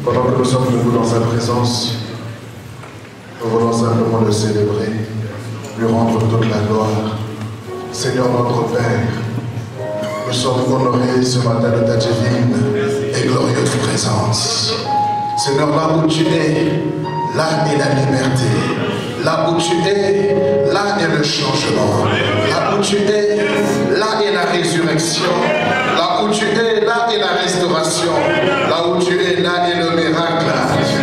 Pendant que nous sommes debout dans sa présence, nous voulons simplement le célébrer, lui rendre toute la gloire. Seigneur notre Père, nous sommes honorés ce matin de ta divine et glorieuse présence. Seigneur, là où tu es, là est la liberté. Là où tu es, là est le changement. Là où tu es, là est la résurrection. Là où tu es, là est la restauration. Là où tu es, là est le miracle.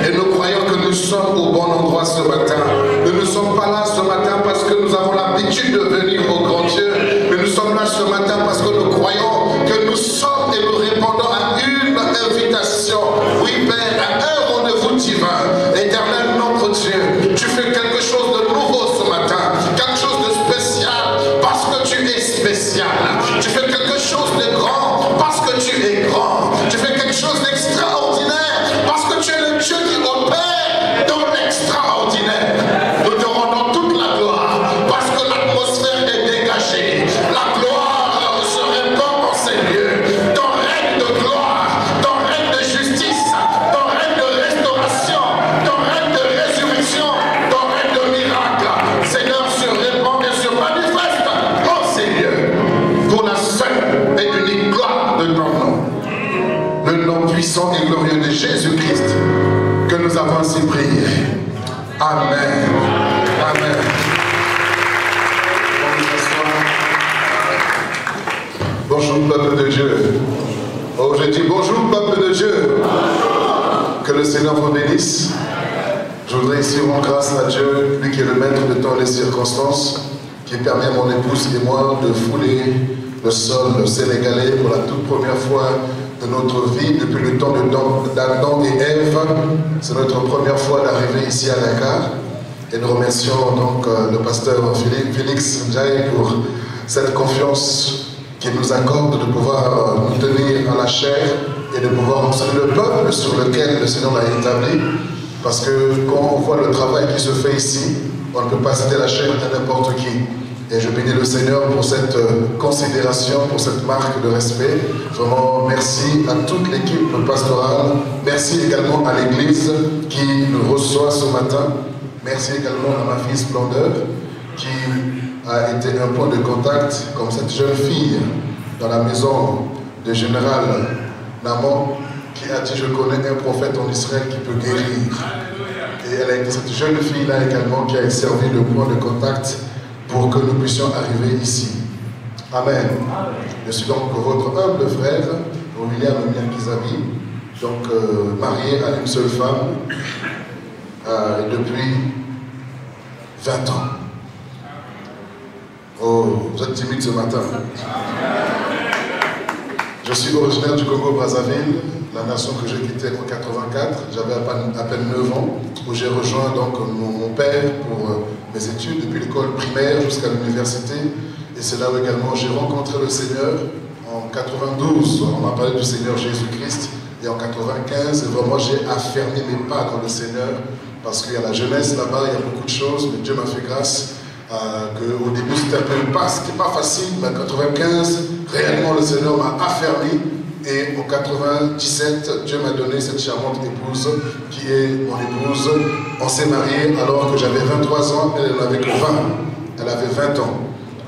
Et nous croyons que nous sommes au bon endroit ce matin. Nous ne sommes pas là ce matin parce que nous avons l'habitude de venir au grand Dieu. Mais nous sommes là ce matin parce que nous croyons que nous sommes et nous répondons à une invitation. Oui, Père, à un rendez-vous divin. Éternel notre Dieu, tu fais quelque chose de nouveau ce matin. Quelque chose de spécial parce que tu es spécial. Tu fais quelque chose de grand parce que tu es grand. Tu fais quelque chose d'extraordinaire parce que tu es le Dieu qui opère dans l'extraordinaire. Nous te rendons toute la gloire parce que l'atmosphère est dégagée. La gloire se répand dans ces lieux. Ton règne de gloire, ton règne de justice, ton règne de restauration, ton règne de résurrection, ton règne de miracle. Seigneur, se répand et se manifeste dans ces lieux pour la seule et unique gloire de ton nom. Le nom puissant et glorieux de Jésus-Christ que nous avons ainsi prié. Amen. Amen. Bonjour peuple de Dieu. Oh, je dis bonjour peuple de Dieu. Que le Seigneur vous bénisse. Je voudrais ici rendre grâce à Dieu, lui qui est le maître de temps et des circonstances, qui permet à mon épouse et moi de fouler le sol sénégalais pour la toute première fois de notre vie depuis le temps d'Adam et Ève. C'est notre première fois d'arriver ici à Dakar. Et nous remercions donc le pasteur Félix Ndiaye pour cette confiance qu'il nous accorde de pouvoir nous tenir à la chair et de pouvoir enseigner le peuple sur lequel le Seigneur l'a établi. Parce que quand on voit le travail qui se fait ici, on ne peut pas céder la chair à n'importe qui. Et je bénis le Seigneur pour cette considération, pour cette marque de respect. Vraiment, merci à toute l'équipe pastorale. Merci également à l'Église qui nous reçoit ce matin. Merci également à ma fille Splendeur, qui a été un point de contact, comme cette jeune fille dans la maison de Général Naman, qui a dit: je connais un prophète en Israël qui peut guérir. Et elle a été cette jeune fille-là également qui a servi de point de contact pour que nous puissions arriver ici. Amen. Je suis donc votre humble frère, William Miakizabi, donc marié à une seule femme depuis 20 ans. Oh, vous êtes timide ce matin. Je suis originaire du Congo-Brazzaville, la nation que j'ai quittée en 84. J'avais à peine 9 ans, où j'ai rejoint donc mon père pour mes études, depuis l'école primaire jusqu'à l'université. Et c'est là où également j'ai rencontré le Seigneur en 92. On m'a parlé du Seigneur Jésus-Christ. Et en 95, vraiment j'ai affermi mes pas dans le Seigneur, parce qu'il y a la jeunesse là-bas, il y a beaucoup de choses, mais Dieu m'a fait grâce. Qu'au début c'était pas facile, mais en 95, réellement le Seigneur m'a affermi. Et en 97, Dieu m'a donné cette charmante épouse qui est mon épouse. On s'est mariés alors que j'avais 23 ans, elle n'en avait que 20. Elle avait 20 ans.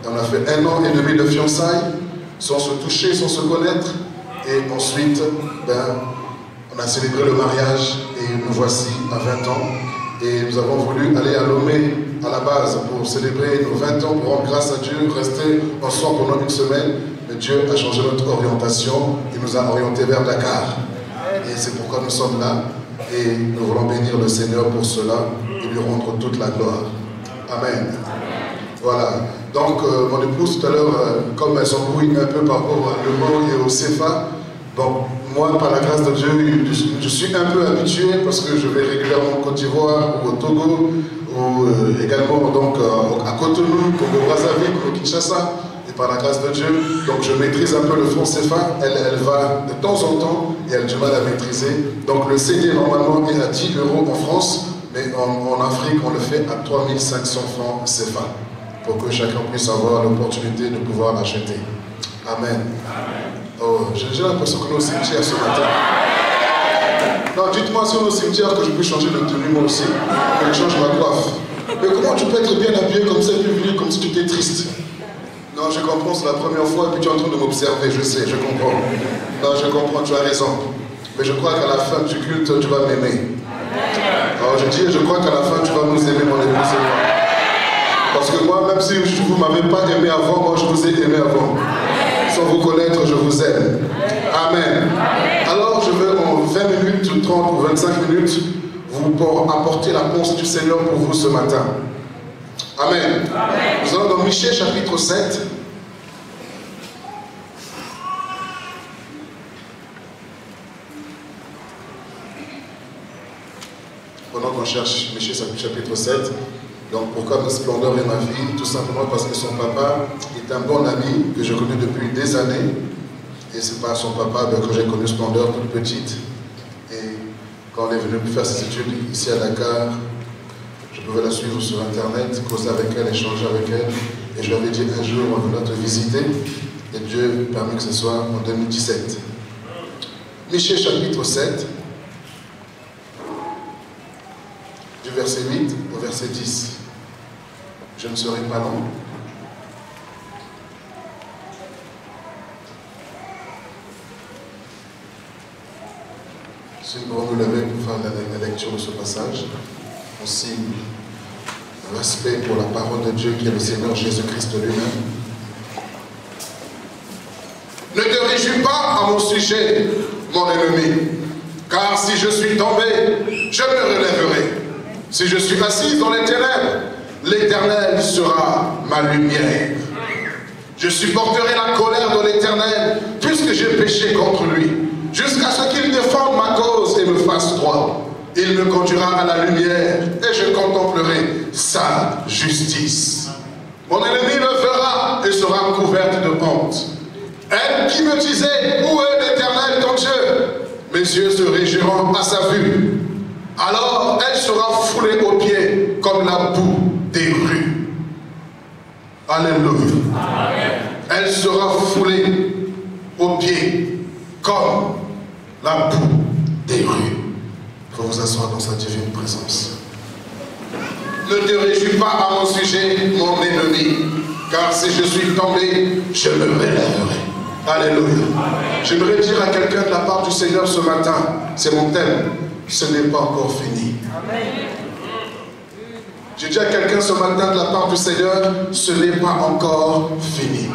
Et on a fait 1 an et demi de fiançailles, sans se toucher, sans se connaître. Et ensuite, on a célébré le mariage et nous voici à 20 ans. Et nous avons voulu aller à Lomé à la base pour célébrer nos 20 ans, pour rendre grâce à Dieu, rester ensemble pendant une semaine. Mais Dieu a changé notre orientation, il nous a orientés vers Dakar. Et c'est pourquoi nous sommes là. Et nous voulons bénir le Seigneur pour cela et lui rendre toute la gloire. Amen. Voilà. Donc, mon épouse, tout à l'heure, comme elle s'embrouille un peu par rapport au mot et au CFA, bon, moi, par la grâce de Dieu, je suis un peu habitué parce que je vais régulièrement en Côte d'Ivoire ou au Togo, ou également donc, à Cotonou, Congo-Brazzaville, au Kinshasa. Et par la grâce de Dieu, donc je maîtrise un peu le franc CFA. Elle va de temps en temps et elle a du mal à maîtriser. Donc le CD normalement est à 10 € en France, mais en Afrique on le fait à 3500 francs CFA pour que chacun puisse avoir l'opportunité de pouvoir l'acheter. Amen. Oh, j'ai l'impression que nous sommes cimetière ce matin. Non, dites-moi si on est au cimetière que je peux changer de tenue moi aussi. Que je change ma coiffe. Mais comment tu peux être bien habillé comme ça et puis venir comme si tu étais triste? Non, je comprends, c'est la première fois et puis tu es en train de m'observer, je sais, je comprends. Non, je comprends, tu as raison. Mais je crois qu'à la fin du culte, tu vas m'aimer. Alors je dis, je crois qu'à la fin, tu vas nous aimer, mon épouse et moi. Parce que moi, même si vous ne m'avez pas aimé avant, moi je vous ai aimé avant. Sans vous connaître, je vous aime. Amen. Alors je vais en 20 minutes, 30 ou 25 minutes, vous apporter la pensée du Seigneur pour vous ce matin. Amen. Amen. Nous allons dans Michée chapitre 7. Pendant qu'on cherche Michée chapitre 7, donc pourquoi ma splendeur et ma vie? Tout simplement parce que son papa est un bon ami que je connais depuis des années. Et c'est par son papa que j'ai connu Splendeur toute petite. Et quand on est venu faire ses études ici à Dakar, je pouvais la suivre sur internet, causer avec elle, échanger avec elle. Et je lui avais dit un jour, on va venir te visiter. Et Dieu permet que ce soit en 2017. Michée chapitre 7, du verset 8 au verset 10. Je ne serai pas long. Si nous pouvons nous lever pour faire la lecture de ce passage, on signe respect pour la parole de Dieu qui est le Seigneur Jésus-Christ lui-même. Ne te réjouis pas à mon sujet, mon ennemi, car si je suis tombé, je me relèverai. Si je suis assis dans les ténèbres, l'Éternel sera ma lumière. Je supporterai la colère de l'Éternel, puisque j'ai péché contre lui, jusqu'à ce qu'il défende ma cause et me fasse droit. Il me conduira à la lumière et je contemplerai sa justice. Mon ennemi me verra et sera couverte de honte. Elle qui me disait, où est l'Éternel ton Dieu? Mes yeux se réjouiront à sa vue. Alors elle sera foulée aux pieds comme la boue des rues. Alléluia. Amen. Elle sera foulée aux pieds comme la boue des rues. Il faut vous asseoir dans sa divine présence. Ne te réjouis pas à mon sujet, mon ennemi, car si je suis tombé, je me relèverai. Alléluia. J'aimerais dire à quelqu'un de la part du Seigneur ce matin, c'est mon thème, ce n'est pas encore fini. J'ai dit à quelqu'un ce matin de la part du Seigneur, ce n'est pas encore fini.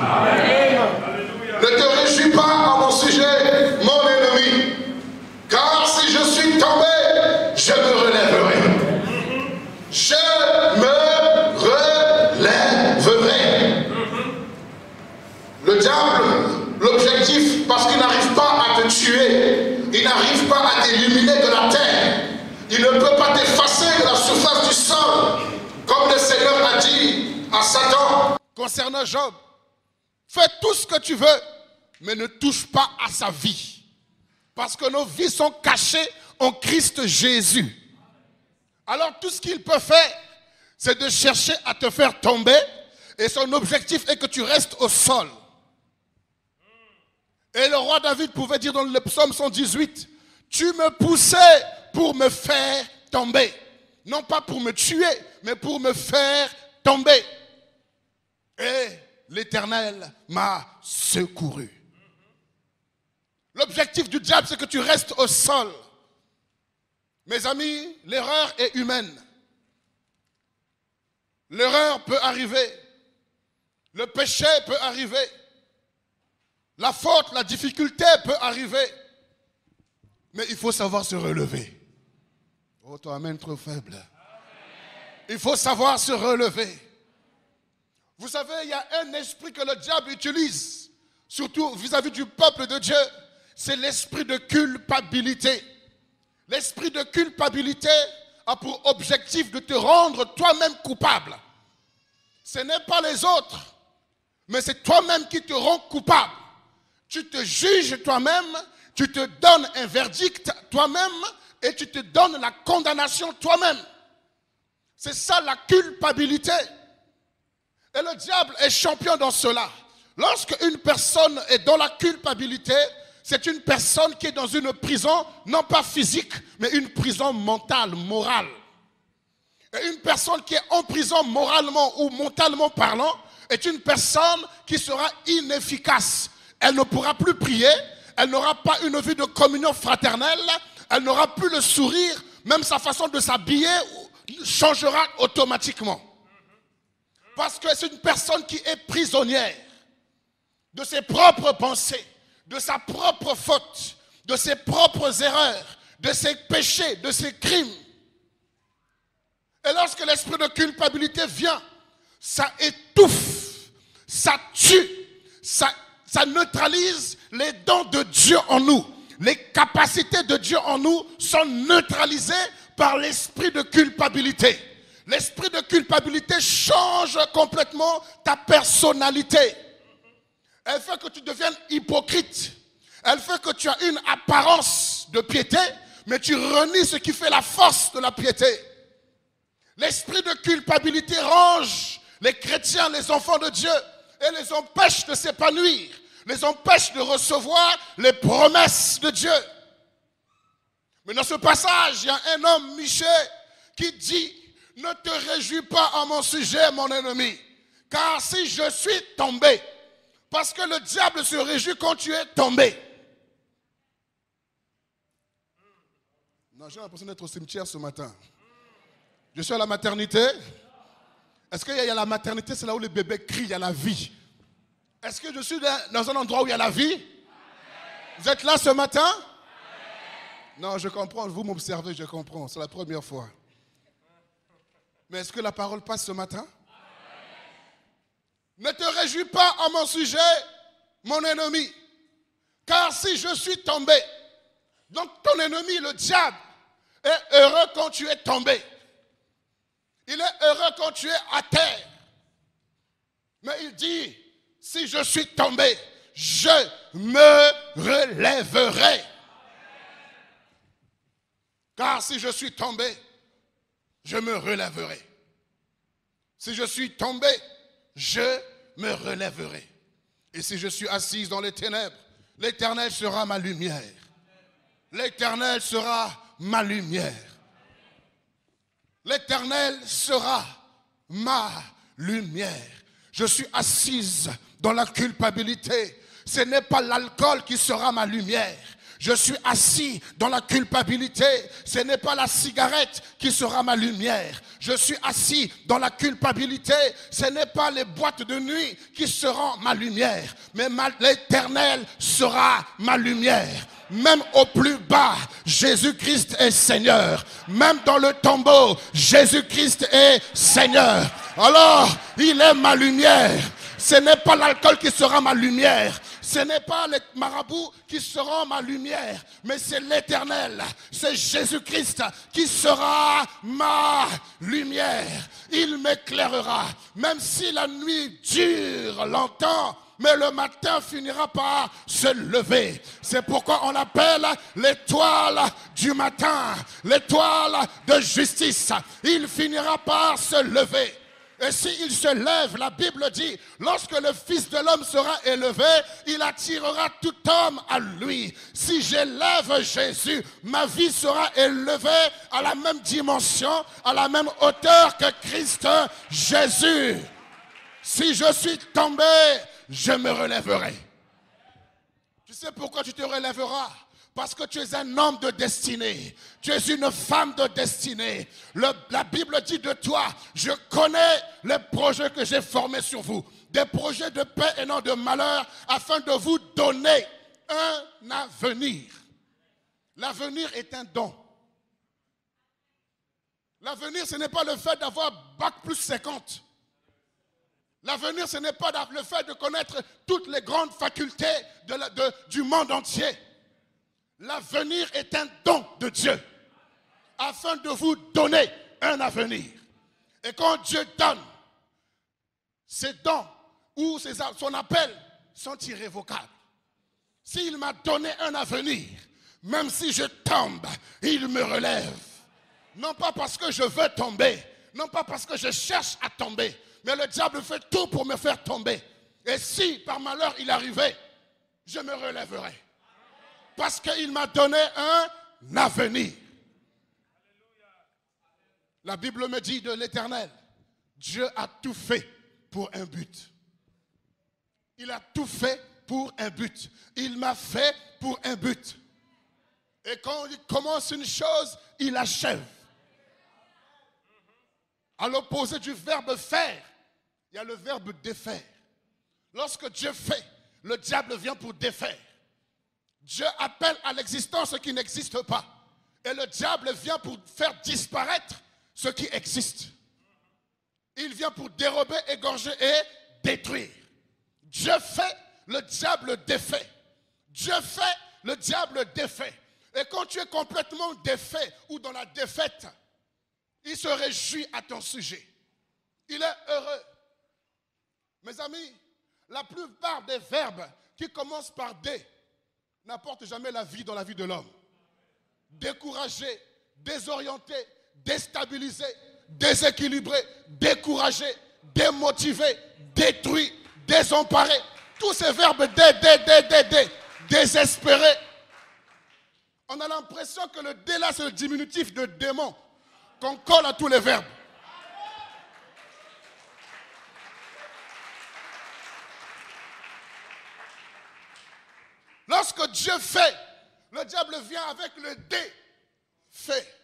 Ne te réjouis pas à mon sujet, mon ennemi, car si je suis tombé, je me relèverai. Je me relèverai. Le diable, l'objectif, parce qu'il n'arrive pas à te tuer, il n'arrive pas à t'éliminer de la terre, il ne peut pas t'effacer de la surface du sol, comme le Seigneur a dit à Satan concernant Job. Fais tout ce que tu veux, mais ne touche pas à sa vie. Parce que nos vies sont cachées en Christ Jésus. Alors tout ce qu'il peut faire, c'est de chercher à te faire tomber. Et son objectif est que tu restes au sol. Et le roi David pouvait dire dans le psaume 118, tu me poussais pour me faire tomber. Non pas pour me tuer, mais pour me faire tomber. Et l'Éternel m'a secouru. L'objectif du diable, c'est que tu restes au sol. Mes amis, l'erreur est humaine. L'erreur peut arriver. Le péché peut arriver. La faute, la difficulté peut arriver. Mais il faut savoir se relever. Oh, toi, amen, trop faible. Il faut savoir se relever. Vous savez, il y a un esprit que le diable utilise, surtout vis-à-vis du peuple de Dieu. C'est l'esprit de culpabilité. L'esprit de culpabilité a pour objectif de te rendre toi-même coupable. Ce n'est pas les autres, mais c'est toi-même qui te rends coupable. Tu te juges toi-même, tu te donnes un verdict toi-même et tu te donnes la condamnation toi-même. C'est ça la culpabilité. Et le diable est champion dans cela. Lorsque une personne est dans la culpabilité, c'est une personne qui est dans une prison, non pas physique, mais une prison mentale, morale. Et une personne qui est en prison moralement ou mentalement parlant est une personne qui sera inefficace. Elle ne pourra plus prier, elle n'aura pas une vie de communion fraternelle, elle n'aura plus le sourire, même sa façon de s'habiller changera automatiquement. Parce que c'est une personne qui est prisonnière de ses propres pensées, de sa propre faute, de ses propres erreurs, de ses péchés, de ses crimes. Et lorsque l'esprit de culpabilité vient, ça étouffe, ça tue, ça neutralise les dons de Dieu en nous. Les capacités de Dieu en nous sont neutralisées par l'esprit de culpabilité. L'esprit de culpabilité change complètement ta personnalité. Elle fait que tu deviennes hypocrite. Elle fait que tu as une apparence de piété, mais tu renies ce qui fait la force de la piété. L'esprit de culpabilité range les chrétiens, les enfants de Dieu, et les empêche de s'épanouir, les empêche de recevoir les promesses de Dieu. Mais dans ce passage, il y a un homme, Michée, qui dit: ne te réjouis pas en mon sujet, mon ennemi, car si je suis tombé, parce que le diable se réjouit quand tu es tombé. Non, j'ai l'impression d'être au cimetière ce matin. Je suis à la maternité. Est-ce qu'il y a la maternité, c'est là où les bébés crient, il y a la vie. Est-ce que je suis dans un endroit où il y a la vie? Vous êtes là ce matin? Non, je comprends, vous m'observez, je comprends, c'est la première fois. Mais est-ce que la parole passe ce matin? Ne te réjouis pas en mon sujet, mon ennemi, car si je suis tombé, donc ton ennemi, le diable, est heureux quand tu es tombé. Il est heureux quand tu es à terre. Mais il dit, si je suis tombé, je me relèverai. Car si je suis tombé, je me relèverai. Si je suis tombé, je me relèverai. Et si je suis assise dans les ténèbres, l'Éternel sera ma lumière. L'Éternel sera ma lumière. L'Éternel sera ma lumière. Je suis assise dans la culpabilité. Ce n'est pas l'alcool qui sera ma lumière. Je suis assis dans la culpabilité. Ce n'est pas la cigarette qui sera ma lumière. Je suis assis dans la culpabilité. Ce n'est pas les boîtes de nuit qui seront ma lumière. Mais l'Éternel sera ma lumière. Même au plus bas, Jésus-Christ est Seigneur. Même dans le tombeau, Jésus-Christ est Seigneur. Alors, il est ma lumière. Ce n'est pas l'alcool qui sera ma lumière. Ce n'est pas les marabouts qui seront ma lumière. Mais c'est l'Éternel. C'est Jésus-Christ qui sera ma lumière. Il m'éclairera. Même si la nuit dure longtemps, mais le matin finira par se lever. C'est pourquoi on l'appelle l'étoile du matin, l'étoile de justice. Il finira par se lever. Et s'il se lève, la Bible dit, lorsque le Fils de l'homme sera élevé, il attirera tout homme à lui. Si j'élève Jésus, ma vie sera élevée à la même dimension, à la même hauteur que Christ Jésus. Si je suis tombé, je me relèverai. Tu sais pourquoi tu te relèveras? Parce que tu es un homme de destinée. Tu es une femme de destinée. La Bible dit de toi, je connais les projets que j'ai formés sur vous. Des projets de paix et non de malheur, afin de vous donner un avenir. L'avenir est un don. L'avenir, ce n'est pas le fait d'avoir bac plus 50. L'avenir, ce n'est pas le fait de connaître toutes les grandes facultés du monde entier. L'avenir est un don de Dieu, afin de vous donner un avenir. Et quand Dieu donne, ses dons ou son appel sont irrévocables. S'il m'a donné un avenir, même si je tombe, il me relève. Non pas parce que je veux tomber, non pas parce que je cherche à tomber, mais le diable fait tout pour me faire tomber. Et si par malheur il arrivait, je me relèverai. parce qu'il m'a donné un avenir. La Bible me dit de l'Éternel, Dieu a tout fait pour un but. Il a tout fait pour un but. Il m'a fait pour un but. Et quand il commence une chose, il achève. À l'opposé du verbe faire, il y a le verbe défaire. Lorsque Dieu fait, le diable vient pour défaire. Dieu appelle à l'existence ce qui n'existe pas. Et le diable vient pour faire disparaître ce qui existe. Il vient pour dérober, égorger et détruire. Dieu fait, le diable défait. Dieu fait, le diable défait. Et quand tu es complètement défait ou dans la défaite, il se réjouit à ton sujet. Il est heureux. Mes amis, la plupart des verbes qui commencent par D n'apportent jamais la vie dans la vie de l'homme. Découragé, désorienté, déstabilisé, déséquilibré, découragé, démotivé, détruit, désemparé. Tous ces verbes D, désespéré. On a l'impression que le D là c'est le diminutif de démon qu'on colle à tous les verbes. Lorsque Dieu fait, le diable vient avec le D, fait.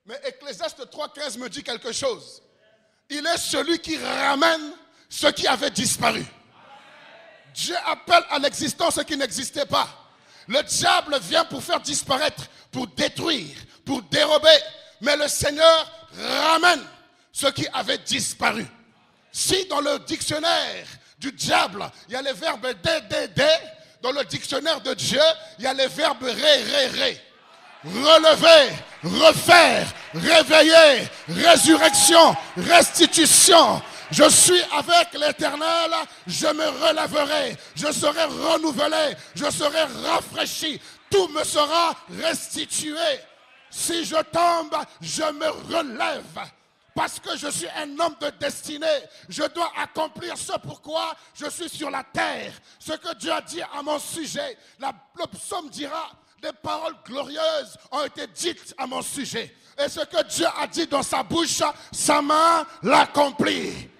Mais Ecclésiaste 3,15 me dit quelque chose. Il est celui qui ramène ce qui avait disparu. Dieu appelle à l'existence ce qui n'existait pas. Le diable vient pour faire disparaître, pour détruire, pour dérober. Mais le Seigneur ramène ce qui avait disparu. Si dans le dictionnaire du diable, il y a les verbes D, dans le dictionnaire de Dieu, il y a les verbes ré. Relever, refaire, réveiller, résurrection, restitution. Je suis avec l'Éternel, je me relèverai, je serai renouvelé, je serai rafraîchi, tout me sera restitué. Si je tombe, je me relève. Parce que je suis un homme de destinée, je dois accomplir ce pourquoi je suis sur la terre. Ce que Dieu a dit à mon sujet, le psaume dira, des paroles glorieuses ont été dites à mon sujet. Et ce que Dieu a dit dans sa bouche, sa main l'accomplit.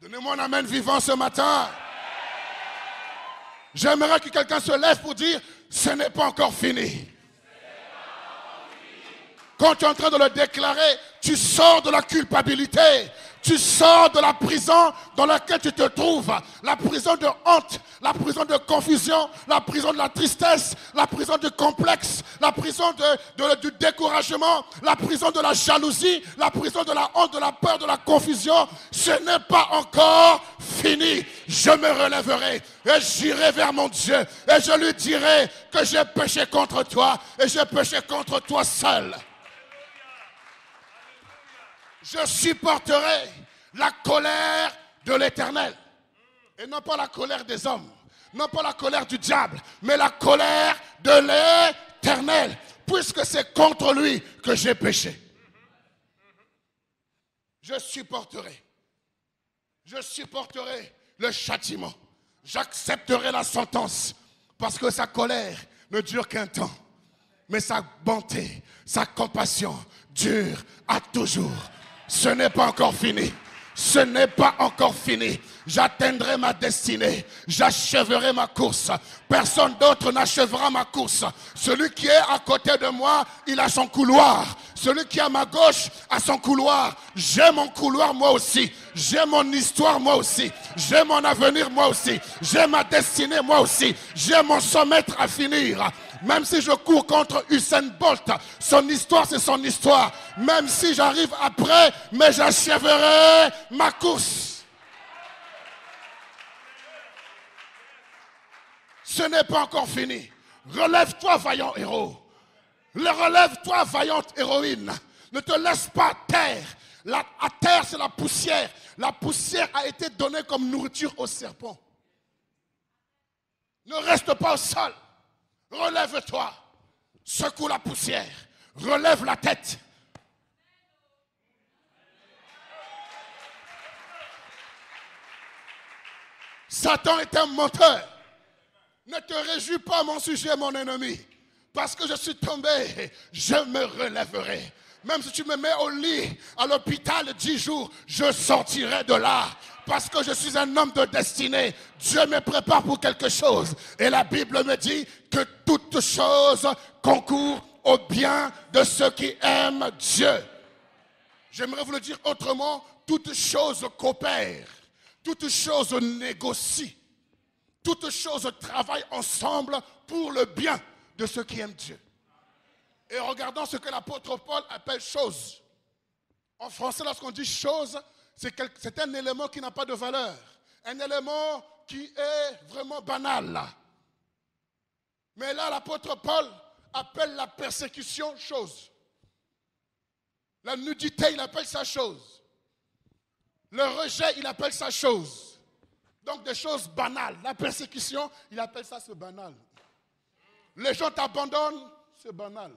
Donnez-moi un amen vivant ce matin. J'aimerais que quelqu'un se lève pour dire, ce n'est pas encore fini. Quand tu es en train de le déclarer, tu sors de la culpabilité. Tu sors de la prison dans laquelle tu te trouves. La prison de honte, la prison de confusion, la prison de la tristesse, la prison du complexe, la prison du découragement, la prison de la jalousie, la prison de la honte, de la peur, de la confusion. Ce n'est pas encore fini. Je me relèverai et j'irai vers mon Dieu et je lui dirai que j'ai péché contre toi et j'ai péché contre toi seul. Je supporterai la colère de l'Éternel. Et non pas la colère des hommes, non pas la colère du diable, mais la colère de l'Éternel, puisque c'est contre lui que j'ai péché. Je supporterai le châtiment. J'accepterai la sentence, parce que sa colère ne dure qu'un temps. Mais sa bonté, sa compassion dure à toujours. Ce n'est pas encore fini. Ce n'est pas encore fini. J'atteindrai ma destinée. J'achèverai ma course. Personne d'autre n'achèvera ma course. Celui qui est à côté de moi, il a son couloir. Celui qui est à ma gauche a son couloir. J'ai mon couloir moi aussi. J'ai mon histoire moi aussi. J'ai mon avenir moi aussi. J'ai ma destinée moi aussi. J'ai mon sommètre à finir. Même si je cours contre Usain Bolt, son histoire c'est son histoire. Même si j'arrive après, mais j'achèverai ma course. Ce n'est pas encore fini. Relève-toi, vaillant héros. Relève-toi, vaillante héroïne. Ne te laisse pas taire. À terre, c'est la poussière. La poussière a été donnée comme nourriture aux serpents. Ne reste pas au sol. Relève-toi, secoue la poussière, relève la tête. Satan est un menteur. Ne te réjouis pas, mon sujet, mon ennemi. Parce que je suis tombé, je me relèverai. Même si tu me mets au lit, à l'hôpital 10 jours, je sortirai de là. Parce que je suis un homme de destinée. Dieu me prépare pour quelque chose. Et la Bible me dit que toute chose concourt au bien de ceux qui aiment Dieu. J'aimerais vous le dire autrement, toute chose coopère, toute chose négocie, toute chose travaille ensemble pour le bien de ceux qui aiment Dieu. Et regardons ce que l'apôtre Paul appelle chose. En français, lorsqu'on dit chose, c'est un élément qui n'a pas de valeur. Un élément qui est vraiment banal. Mais là, l'apôtre Paul appelle la persécution chose. La nudité, il appelle ça chose. Le rejet, il appelle ça chose. Donc des choses banales. La persécution, il appelle ça c'est banal. Les gens t'abandonnent, c'est banal.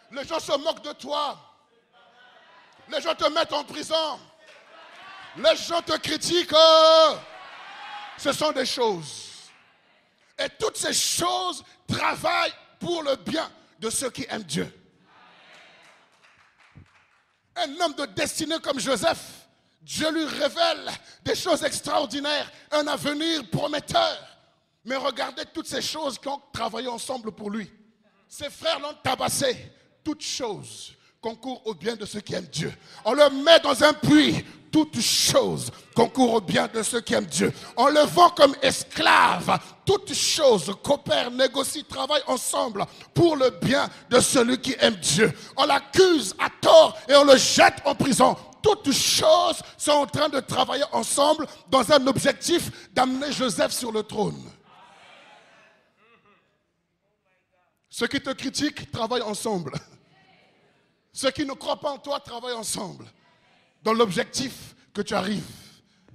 Les gens se moquent de toi. Les gens te mettent en prison. Les gens te critiquent. Ce sont des choses. Et toutes ces choses travaillent pour le bien de ceux qui aiment Dieu. Un homme de destinée comme Joseph, Dieu lui révèle des choses extraordinaires, un avenir prometteur. Mais regardez toutes ces choses qui ont travaillé ensemble pour lui. Ses frères l'ont tabassé. Toutes choses concourent au bien de ceux qui aiment Dieu. On le met dans un puits. Toutes choses concourent au bien de ceux qui aiment Dieu. On le vend comme esclave. Toutes choses coopèrent, négocient, travaillent ensemble pour le bien de celui qui aime Dieu. On l'accuse à tort et on le jette en prison. Toutes choses sont en train de travailler ensemble dans un objectif d'amener Joseph sur le trône. Ceux qui te critiquent travaillent ensemble. Ceux qui ne croient pas en toi travaillent ensemble. Dans l'objectif que tu arrives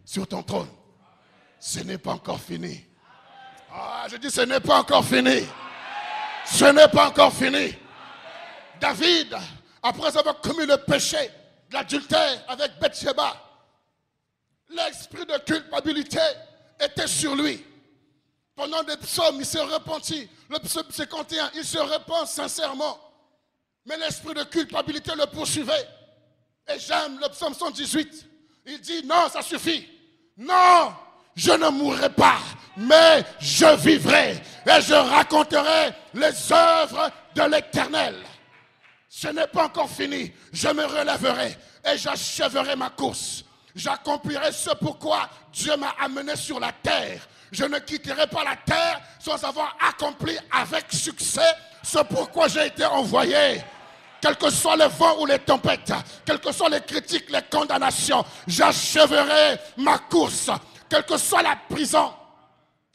sur ton trône. Ce n'est pas encore fini. Ah, je dis ce n'est pas encore fini. Ce n'est pas encore fini. David, après avoir commis le péché de l'adultère avec Bathsheba, l'esprit de culpabilité était sur lui. Pendant des psaumes, il s'est repenti. Le psaume 51, il se repent sincèrement. Mais l'esprit de culpabilité le poursuivait. Et j'aime le psaume 118. Il dit, non, ça suffit. Non, je ne mourrai pas, mais je vivrai. Et je raconterai les œuvres de l'Éternel. Ce n'est pas encore fini. Je me relèverai et j'achèverai ma course. J'accomplirai ce pourquoi Dieu m'a amené sur la terre. Je ne quitterai pas la terre sans avoir accompli avec succès ce pourquoi j'ai été envoyé. Quels que soient les vents ou les tempêtes, quelles que soient les critiques, les condamnations, j'achèverai ma course. Quelle que soit la prison.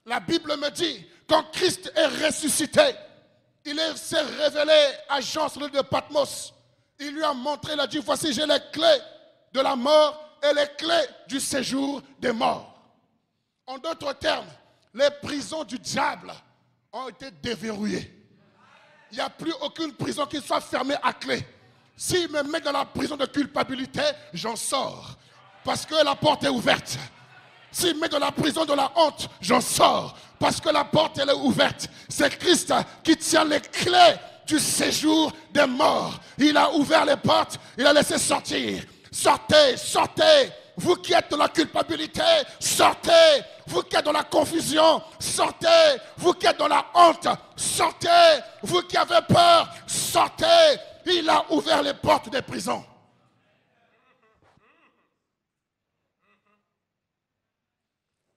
La Bible me dit, quand Christ est ressuscité, il s'est révélé à Jean sur l'île de Patmos. Il lui a montré, il a dit, voici j'ai les clés de la mort et les clés du séjour des morts. En d'autres termes, les prisons du diable ont été déverrouillées. Il n'y a plus aucune prison qui soit fermée à clé. S'il me met dans la prison de culpabilité, j'en sors. Parce que la porte est ouverte. S'il me met dans la prison de la honte, j'en sors. Parce que la porte elle est ouverte. C'est Christ qui tient les clés du séjour des morts. Il a ouvert les portes, il a laissé sortir. Sortez, sortez. Vous qui êtes dans la culpabilité, sortez. Vous qui êtes dans la confusion, sortez. Vous qui êtes dans la honte, sortez. Vous qui avez peur, sortez. Il a ouvert les portes des prisons.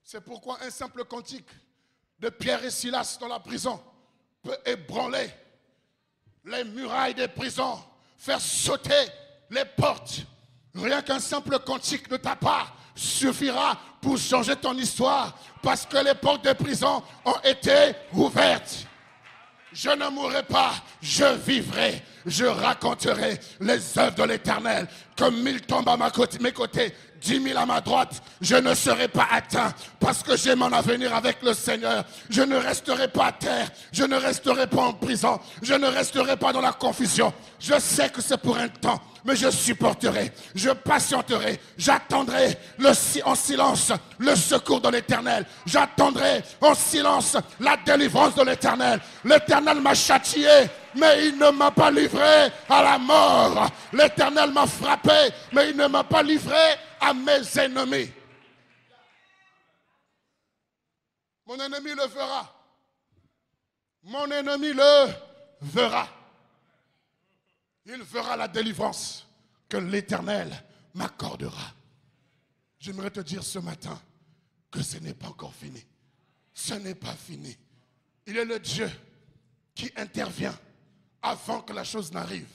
C'est pourquoi un simple cantique de Pierre et Silas dans la prison peut ébranler les murailles des prisons, faire sauter les portes. Rien qu'un simple cantique de ta part suffira pour changer ton histoire parce que les portes des prisons ont été ouvertes. Je ne mourrai pas, je vivrai, je raconterai les œuvres de l'Éternel. Comme il tombe à mes côtés, 10 000 à ma droite, je ne serai pas atteint parce que j'ai mon avenir avec le Seigneur. Je ne resterai pas à terre, je ne resterai pas en prison, je ne resterai pas dans la confusion. Je sais que c'est pour un temps, mais je supporterai, je patienterai, j'attendrai en silence le secours de l'Éternel. J'attendrai en silence la délivrance de l'Éternel. L'Éternel m'a châtié, mais il ne m'a pas livré à la mort. L'Éternel m'a frappé, mais il ne m'a pas livré à mes ennemis. Mon ennemi le verra. Mon ennemi le verra. Il verra la délivrance que l'Éternel m'accordera. J'aimerais te dire ce matin que ce n'est pas encore fini. Ce n'est pas fini. Il est le Dieu qui intervient avant que la chose n'arrive.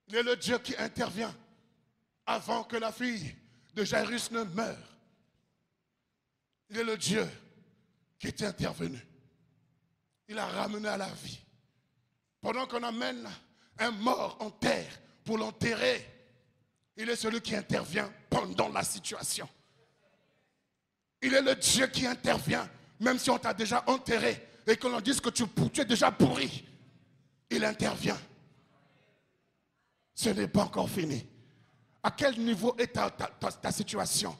Il est le Dieu qui intervient avant que la fille de Jairus ne meure. Il est le Dieu qui est intervenu. Il a ramené à la vie. Pendant qu'on amène un mort en terre pour l'enterrer, il est celui qui intervient pendant la situation. Il est le Dieu qui intervient, même si on t'a déjà enterré et que l'on dise que tu es déjà pourri. Il intervient. Ce n'est pas encore fini. À quel niveau est ta situation?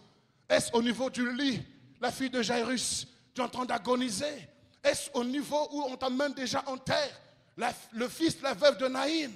Est-ce au niveau du lit, la fille de Jairus, tu es en train d'agoniser? Est-ce au niveau où on t'amène déjà en terre, le fils de la veuve de Naïn,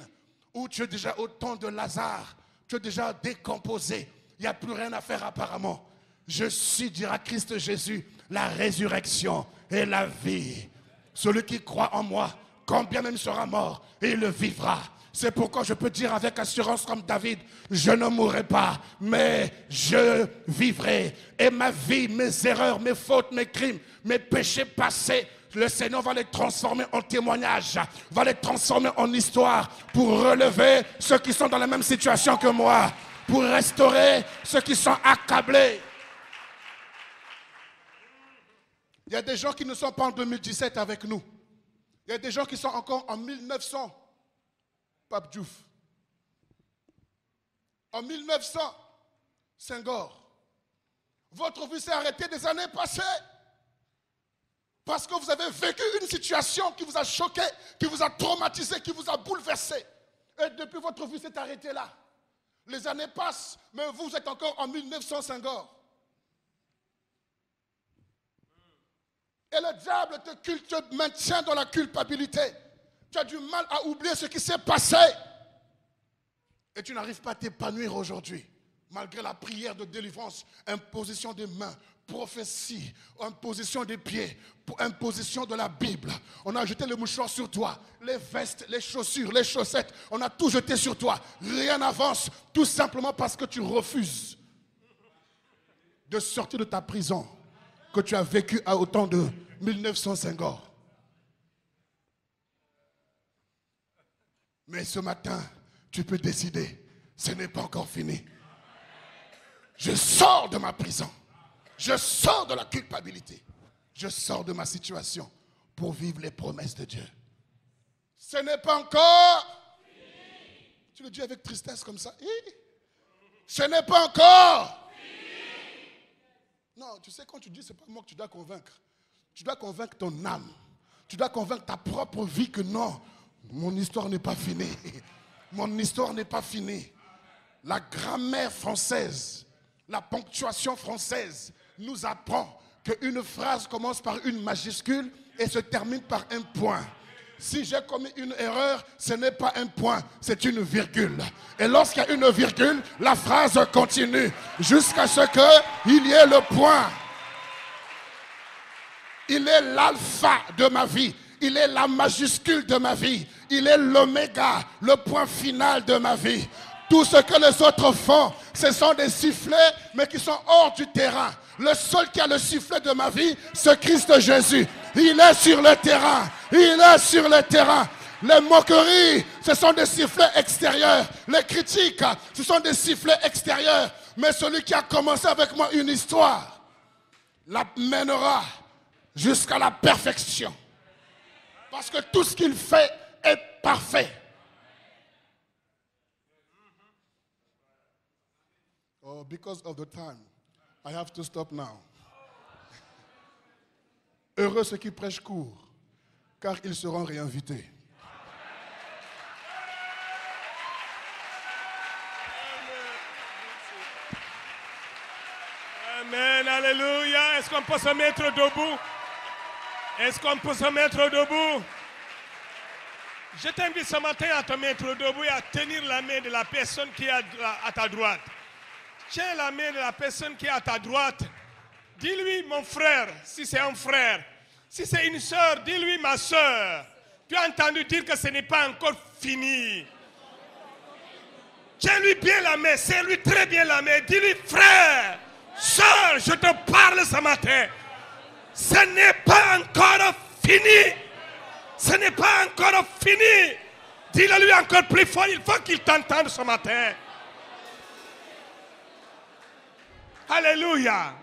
où tu es déjà au temps de Lazare, tu es déjà décomposé, il n'y a plus rien à faire apparemment. Je suis, dira Christ Jésus, la résurrection et la vie. Celui qui croit en moi, quand bien même sera mort, il le vivra. C'est pourquoi je peux dire avec assurance comme David, je ne mourrai pas, mais je vivrai. Et ma vie, mes erreurs, mes fautes, mes crimes, mes péchés passés, le Seigneur va les transformer en témoignages, va les transformer en histoire pour relever ceux qui sont dans la même situation que moi, pour restaurer ceux qui sont accablés. Il y a des gens qui ne sont pas en 2017 avec nous. Il y a des gens qui sont encore en 1900. Pape Diouf. En 1900, Senghor. Votre vie s'est arrêtée des années passées. Parce que vous avez vécu une situation qui vous a choqué, qui vous a traumatisé, qui vous a bouleversé. Et depuis, votre vie s'est arrêtée là. Les années passent, mais vous êtes encore en 1900 Senghor. Et le diable te maintient dans la culpabilité. Tu as du mal à oublier ce qui s'est passé. Et tu n'arrives pas à t'épanouir aujourd'hui. Malgré la prière de délivrance, imposition des mains, prophétie, imposition des pieds, imposition de la Bible. On a jeté le mouchoir sur toi, les vestes, les chaussures, les chaussettes. On a tout jeté sur toi. Rien n'avance, tout simplement parce que tu refuses de sortir de ta prison que tu as vécue à autant de 1900 Senghor. Mais ce matin, tu peux décider, ce n'est pas encore fini. Je sors de ma prison. Je sors de la culpabilité. Je sors de ma situation pour vivre les promesses de Dieu. Ce n'est pas encore fini. Tu le dis avec tristesse comme ça. Ce n'est pas encore fini. Non, tu sais, quand tu dis, ce n'est pas moi que tu dois convaincre. Tu dois convaincre ton âme. Tu dois convaincre ta propre vie que non, mon histoire n'est pas finie. Mon histoire n'est pas finie. La grammaire française, la ponctuation française nous apprend qu'une phrase commence par une majuscule et se termine par un point. Si j'ai commis une erreur, ce n'est pas un point, c'est une virgule. Et lorsqu'il y a une virgule, la phrase continue jusqu'à ce qu'il y ait le point. Il est l'alpha de ma vie. Il est la majuscule de ma vie. Il est l'oméga, le point final de ma vie. Tout ce que les autres font, ce sont des sifflets, mais qui sont hors du terrain. Le seul qui a le sifflet de ma vie, c'est Christ Jésus. Il est sur le terrain. Il est sur le terrain. Les moqueries, ce sont des sifflets extérieurs. Les critiques, ce sont des sifflets extérieurs. Mais celui qui a commencé avec moi une histoire, la mènera jusqu'à la perfection. Parce que tout ce qu'il fait est parfait. Oh, because of the time, I have to stop now. Heureux ceux qui prêchent court, car ils seront réinvités. Amen, alléluia. Est-ce qu'on peut se mettre debout? Est-ce qu'on peut se mettre debout? Je t'invite ce matin à te mettre debout et à tenir la main de la personne qui est à ta droite. Tiens la main de la personne qui est à ta droite. Dis-lui mon frère, si c'est un frère. Si c'est une soeur, dis-lui ma soeur. Tu as entendu dire que ce n'est pas encore fini. Tiens-lui bien la main, serre-lui très bien la main. Dis-lui frère, soeur, je te parle ce matin. Ce n'est pas encore fini. Ce n'est pas encore fini. Dis-le lui encore plus fort. Il faut qu'il t'entende ce matin. Alléluia.